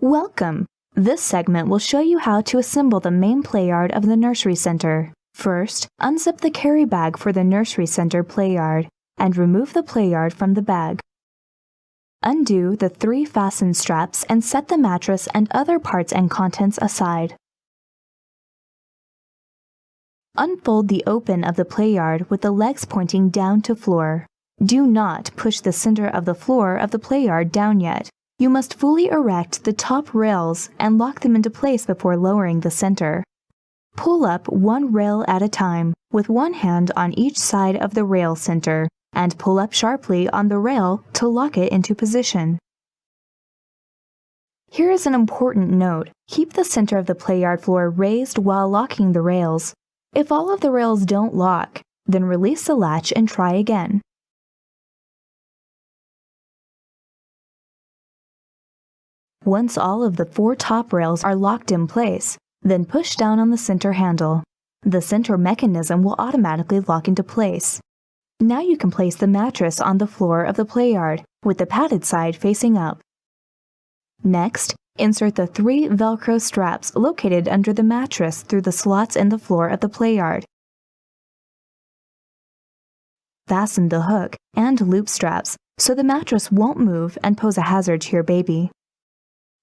Welcome! This segment will show you how to assemble the main play yard of the nursery center. First, unzip the carry bag for the nursery center play yard and remove the play yard from the bag. Undo the 3 fasten straps and set the mattress and other parts and contents aside. Unfold the open of the play yard with the legs pointing down to floor. Do not push the center of the floor of the play yard down yet. You must fully erect the top rails and lock them into place before lowering the center. Pull up one rail at a time, with one hand on each side of the rail center, and pull up sharply on the rail to lock it into position. Here is an important note. Keep the center of the play yard floor raised while locking the rails. If all of the rails don't lock, then release the latch and try again. Once all of the 4 top rails are locked in place, then push down on the center handle. The center mechanism will automatically lock into place. Now you can place the mattress on the floor of the play yard, with the padded side facing up. Next, insert the 3 Velcro straps located under the mattress through the slots in the floor of the play yard. Fasten the hook and loop straps so the mattress won't move and pose a hazard to your baby.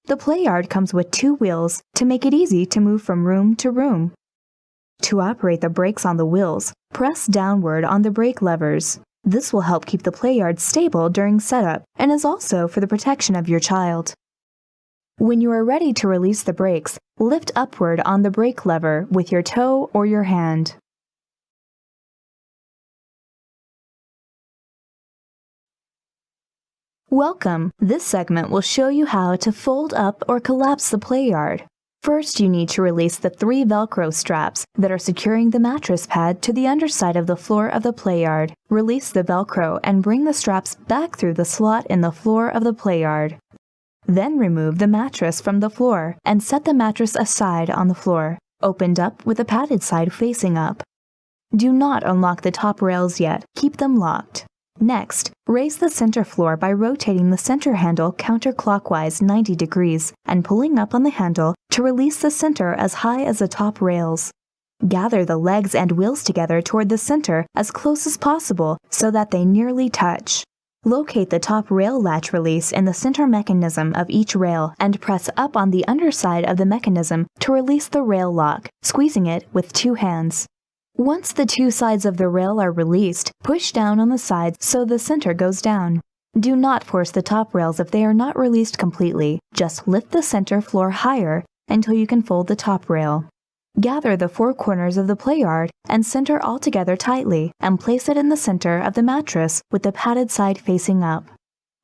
The play yard comes with 2 wheels to make it easy to move from room to room. To operate the brakes on the wheels, press downward on the brake levers. This will help keep the play yard stable during setup and is also for the protection of your child. When you are ready to release the brakes, lift upward on the brake lever with your toe or your hand. Welcome! This segment will show you how to fold up or collapse the play yard. First, you need to release the 3 Velcro straps that are securing the mattress pad to the underside of the floor of the play yard. Release the Velcro and bring the straps back through the slot in the floor of the play yard. Then remove the mattress from the floor and set the mattress aside on the floor, opened up with the padded side facing up. Do not unlock the top rails yet, keep them locked. Next, raise the center floor by rotating the center handle counterclockwise 90 degrees and pulling up on the handle to release the center as high as the top rails. Gather the legs and wheels together toward the center as close as possible so that they nearly touch. Locate the top rail latch release in the center mechanism of each rail and press up on the underside of the mechanism to release the rail lock, squeezing it with 2 hands. Once the 2 sides of the rail are released, push down on the sides so the center goes down. Do not force the top rails if they are not released completely. Just lift the center floor higher until you can fold the top rail. Gather the 4 corners of the play yard and center all together tightly and place it in the center of the mattress with the padded side facing up.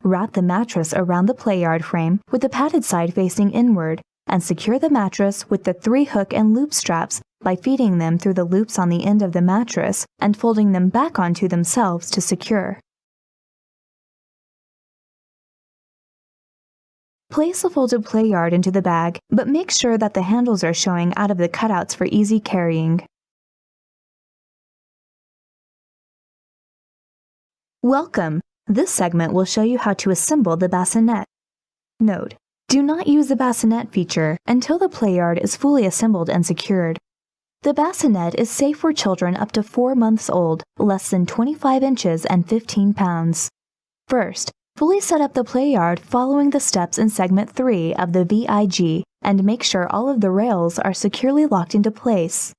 Wrap the mattress around the play yard frame with the padded side facing inward and secure the mattress with the 3 hook and loop straps by feeding them through the loops on the end of the mattress and folding them back onto themselves to secure. Place the folded play yard into the bag, but make sure that the handles are showing out of the cutouts for easy carrying. Welcome! This segment will show you how to assemble the bassinet. Note: do not use the bassinet feature until the play yard is fully assembled and secured. The bassinet is safe for children up to 4 months old, less than 25 inches and 15 pounds. First, fully set up the play yard following the steps in segment 3 of the VIG and make sure all of the rails are securely locked into place.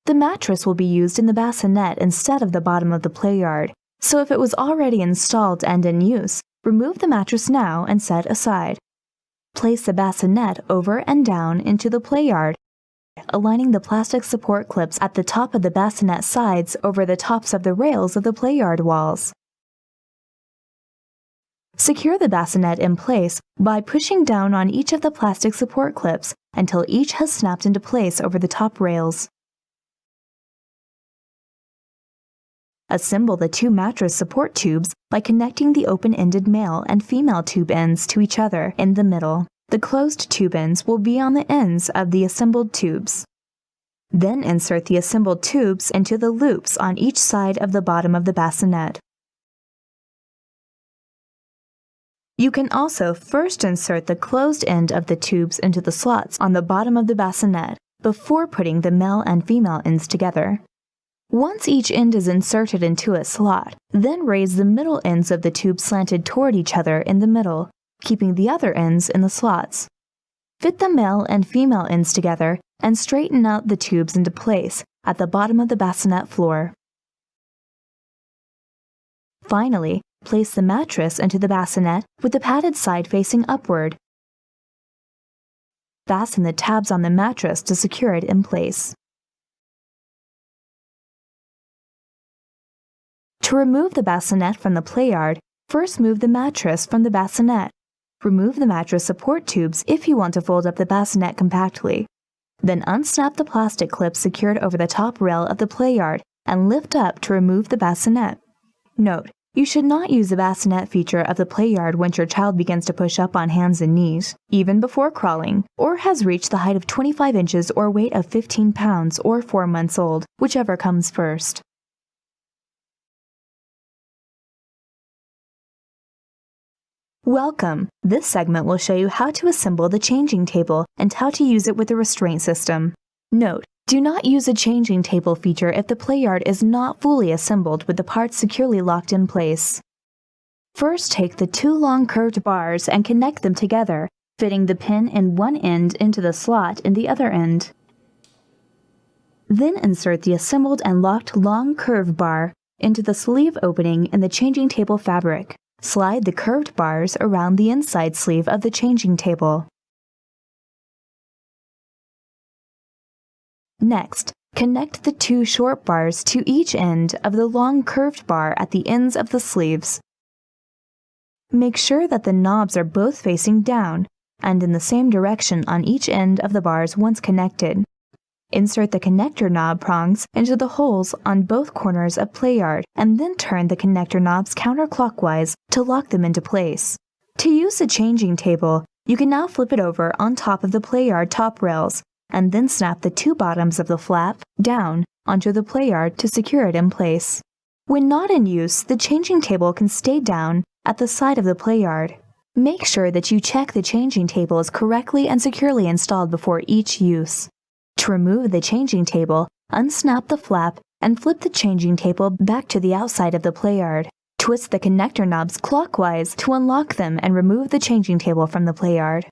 The mattress will be used in the bassinet instead of the bottom of the play yard, so if it was already installed and in use, remove the mattress now and set aside. Place the bassinet over and down into the play yard, aligning the plastic support clips at the top of the bassinet sides over the tops of the rails of the play yard walls. Secure the bassinet in place by pushing down on each of the plastic support clips until each has snapped into place over the top rails. Assemble the 2 mattress support tubes by connecting the open-ended male and female tube ends to each other in the middle. The closed tube ends will be on the ends of the assembled tubes. Then insert the assembled tubes into the loops on each side of the bottom of the bassinet. You can also first insert the closed end of the tubes into the slots on the bottom of the bassinet before putting the male and female ends together. Once each end is inserted into a slot, then raise the middle ends of the tube slanted toward each other in the middle, keeping the other ends in the slots. Fit the male and female ends together and straighten out the tubes into place at the bottom of the bassinet floor. Finally, place the mattress into the bassinet with the padded side facing upward. Fasten the tabs on the mattress to secure it in place. To remove the bassinet from the play-yard, first move the mattress from the bassinet. Remove the mattress support tubes if you want to fold up the bassinet compactly. Then unsnap the plastic clip secured over the top rail of the play-yard and lift up to remove the bassinet. Note: you should not use the bassinet feature of the play-yard once your child begins to push up on hands and knees, even before crawling, or has reached the height of 25 inches or weight of 15 pounds or 4 months old, whichever comes first. Welcome! This segment will show you how to assemble the changing table and how to use it with the restraint system. Note: do not use a changing table feature if the play-yard is not fully assembled with the parts securely locked in place. First, take the two long curved bars and connect them together, fitting the pin in one end into the slot in the other end. Then insert the assembled and locked long curved bar into the sleeve opening in the changing table fabric. Slide the curved bars around the inside sleeve of the changing table. Next, connect the two short bars to each end of the long curved bar at the ends of the sleeves. Make sure that the knobs are both facing down and in the same direction on each end of the bars once connected. Insert the connector knob prongs into the holes on both corners of play-yard and then turn the connector knobs counterclockwise to lock them into place. To use the changing table, you can now flip it over on top of the play-yard top rails and then snap the two bottoms of the flap down onto the play-yard to secure it in place. When not in use, the changing table can stay down at the side of the play-yard. Make sure that you check the changing table is correctly and securely installed before each use. To remove the changing table, unsnap the flap and flip the changing table back to the outside of the play-yard. Twist the connector knobs clockwise to unlock them and remove the changing table from the play-yard.